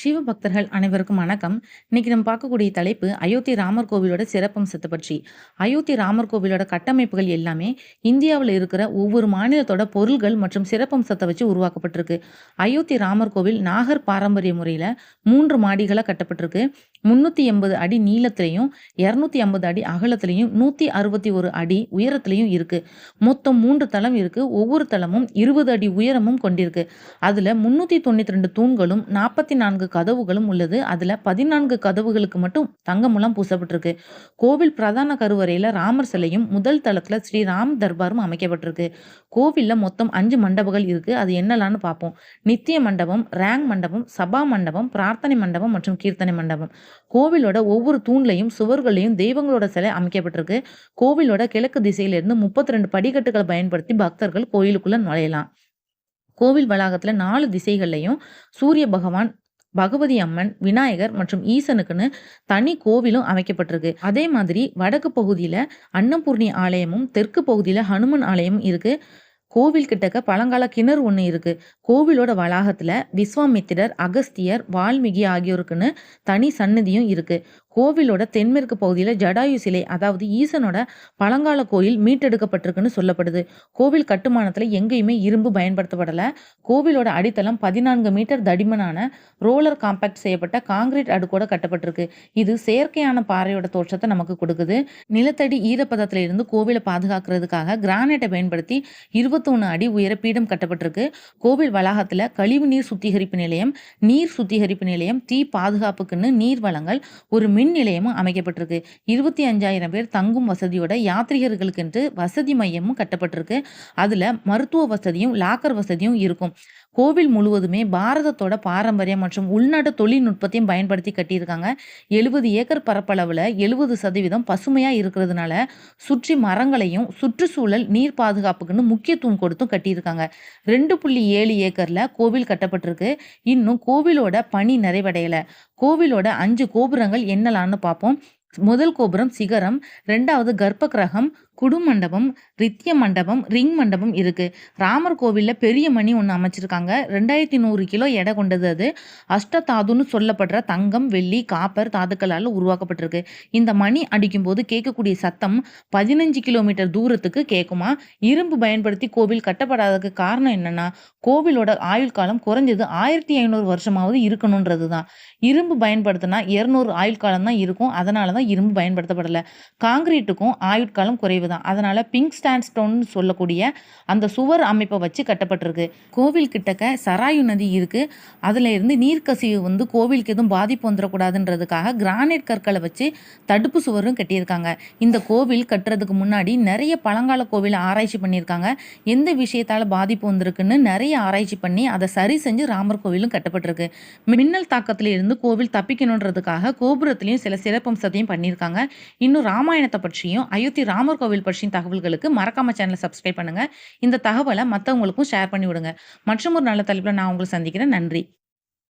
சிவபக்தர்கள் அனைவருக்கும் வணக்கம். இன்னைக்கு நம்ம பார்க்கக்கூடிய தலைப்பு அயோத்தி ராமர் கோவிலோட சிறப்பம்சத்தை பற்றி. அயோத்தி ராமர் கோவிலோட கட்டமைப்புகள் எல்லாமே இந்தியாவில் இருக்கிற ஒவ்வொரு மாநிலத்தோட பொருள்கள் மற்றும் சிறப்பம்சத்தை வச்சு உருவாக்கப்பட்டிருக்கு. அயோத்தி ராமர் கோவில் நாகர் பாரம்பரிய முறையில் 3 மாடிகளா கட்டப்பட்டிருக்கு. 380 அடி நீளத்திலையும் 250 அடி அகலத்திலையும் 161 அடி உயரத்திலையும் இருக்கு. மொத்தம் 3 தளம் இருக்கு. ஒவ்வொரு தளமும் 20 அடி உயரமும் கொண்டிருக்கு. அதுல 392 தூண்களும் 44 கதவுகளும் உள்ளது. அதுல 14 கதவுகளுக்கு மட்டும் தங்க முலாம் பூசப்பட்டிருக்கு. கோவில் பிரதான கருவறையில ராமர் சிலையும் முதல் தளத்துல ஸ்ரீ ராம் தர்பாரும் அமைக்கப்பட்டிருக்கு. கோவில்ல மொத்தம் 5 மண்டபங்கள் இருக்கு. அது என்னலான்னு பார்ப்போம். நித்திய மண்டபம், ரேங் மண்டபம், சபா மண்டபம், பிரார்த்தனை மண்டபம் மற்றும் கீர்த்தனை மண்டபம். கோவிலோட ஒவ்வொரு தூண்லையும் சுவர்களையும் தெய்வங்களோட சிலை அமைக்கப்பட்டிருக்கு. கோவிலோட கிழக்கு திசையிலிருந்து 32 படிக்கட்டுகளை பயன்படுத்தி பக்தர்கள் கோயிலுக்குள்ள நுழையலாம். கோவில் வளாகத்துல 4 திசைகள்லையும் சூரிய பகவான், பகவதி அம்மன், விநாயகர் மற்றும் ஈசனுக்குன்னு தனி கோவிலும் அமைக்கப்பட்டிருக்கு. அதே மாதிரி வடக்கு பகுதியில அன்னபூர்ணி ஆலயமும், தெற்கு பகுதியில ஹனுமன் ஆலயமும் இருக்கு. கோவில் கிட்டக்க பழங்கால கிணறு ஒண்ணு இருக்கு. கோவிலோட வளாகத்துல விஸ்வாமித்திரர், அகஸ்தியர், வால்மீகி ஆகியோருக்குன்னு தனி சன்னதியும் இருக்கு. கோவிலோட தென்மேற்கு பகுதியில ஜடாயு சிலை, அதாவது ஈசனோட பழங்கால கோயில் மீட்டெடுக்கப்பட்டிருக்குன்னு சொல்லப்படுது. கோவில் கட்டுமானத்துல எங்கேயுமே இரும்பு பயன்படுத்தப்படல. கோவிலோட அடித்தளம் 14 மீட்டர் தடிமனான ரோலர் காம்பாக்ட் செய்யப்பட்ட காங்கிரீட் அடுக்கோட கட்டப்பட்டிருக்கு. இது செயற்கையான பாறையோட தோற்றத்தை நமக்கு கொடுக்குது. நிலத்தடி ஈரப்பதத்துல இருந்து கோவிலை பாதுகாக்கிறதுக்காக கிரானைட்டை பயன்படுத்தி 21 அடி உயர பீடம் கட்டப்பட்டிருக்கு. கோவில் வளாகத்துல கழிவு நீர் சுத்திகரிப்பு நிலையம், நீர் சுத்திகரிப்பு நிலையம், தீ பாதுகாப்புக்குன்னு நீர் வளங்கள், ஒரு மின் நிலையமும் அமைக்கப்பட்டிருக்கு. 25,000 பேர் தங்கும் வசதியோட யாத்ரீகர்களுக்கென்று வசதி மையமும் கட்டப்பட்டிருக்கு. அதுல மருத்துவ வசதியும் லாக்கர் வசதியும் இருக்கும். கோவில் முழுவதுமே பாரதத்தோட பாரம்பரியம் மற்றும் உள்நாட்டு தொழில்நுட்பத்தையும் பயன்படுத்தி கட்டியிருக்காங்க. 70 ஏக்கர் பரப்பளவுல 70% பசுமையா இருக்கிறதுனால சுற்றி மரங்களையும் சுற்றுச்சூழல் நீர் பாதுகாப்புக்குன்னு முக்கியத்துவம் கொடுத்தும் கட்டியிருக்காங்க. 2.7 ஏக்கர்ல கோவில் கட்டப்பட்டிருக்கு. இன்னும் கோவிலோட பணி நிறைவடையல. கோவிலோட 5 கோபுரங்கள் என்னலான்னு பார்ப்போம். முதல் கோபுரம் சிகரம், 2வது கர்ப்ப கிரகம், குடுமண்டபம், ரித்திய மண்டபம், ரிங் மண்டபம் இருக்கு. ராமர் கோவில்ல பெரிய மணி ஒன்று அமைச்சிருக்காங்க. 2100 கிலோ எடை கொண்டது. அது அஷ்டதாதுன்னு சொல்லப்படுற தங்கம், வெள்ளி, காப்பர் தாதுக்களால் உருவாக்கப்பட்டிருக்கு. இந்த மணி அடிக்கும் போது கேட்கக்கூடிய சத்தம் 15 கிலோமீட்டர் தூரத்துக்கு கேட்குமா. இரும்பு பயன்படுத்தி கோவில் கட்டப்படாததுக்கு காரணம் என்னன்னா, கோவிலோட ஆயுள் காலம் குறைஞ்சது 1500 வருஷமாவது இருக்கணும்ன்றது தான். இரும்பு பயன்படுத்தினா 200 ஆயுள் காலம் தான் இருக்கும். அதனாலதான் இரும்பு பயன்படுத்தப்படல. காங்கிரீட்டுக்கும் ஆயுட்காலம் குறைவு தான். அதனால பிங்க் ஸ்டாண்ட்ஸ்டோன் சொல்லக்கூடிய அந்த சுவர் அமைப்பை வச்சு கட்டப்பட்டிருக்கு. கோவில் கிட்டக்க சராயு நதி இருக்கு. அதுல இருந்து நீர்க்கசிவு கோவிலுக்கு எதுவும் பாதிப்பு வந்துடக்கூடாதுன்றதுக்காக கிரானைட் கற்களை வச்சு தடுப்பு சுவரும் கட்டியிருக்காங்க. இந்த கோவில் கட்டுறதுக்கு முன்னாடி நிறைய பழங்கால கோவில் ஆராய்ச்சி பண்ணியிருக்காங்க. எந்த விஷயத்தால பாதிப்பு வந்திருக்குன்னு நிறைய ஆராய்ச்சி பண்ணி அதை சரி செஞ்சு ராமர் கோவிலும் கட்டப்பட்டிருக்கு. மின்னல் தாக்கத்துல இருந்து கோவில் தப்பிக்கணுன்றதுக்காக கோபுரத்திலையும் சில சிறப்பம்சத்தையும் பண்ணியிருக்காங்க. இன்னும் ராமாயணத்தை பற்றியும் அயோத்தி ராமர் கோவில் பற்றியும் தகவல்களுக்கு மறக்காம சேனலை சப்ஸ்கிரைப் பண்ணுங்க. இந்த தகவலை மற்றவங்களுக்கும் ஷேர் பண்ணி விடுங்க. மற்றும் ஒரு நல்ல தலைப்புல நான் உங்களை சந்திக்கிறேன். நன்றி.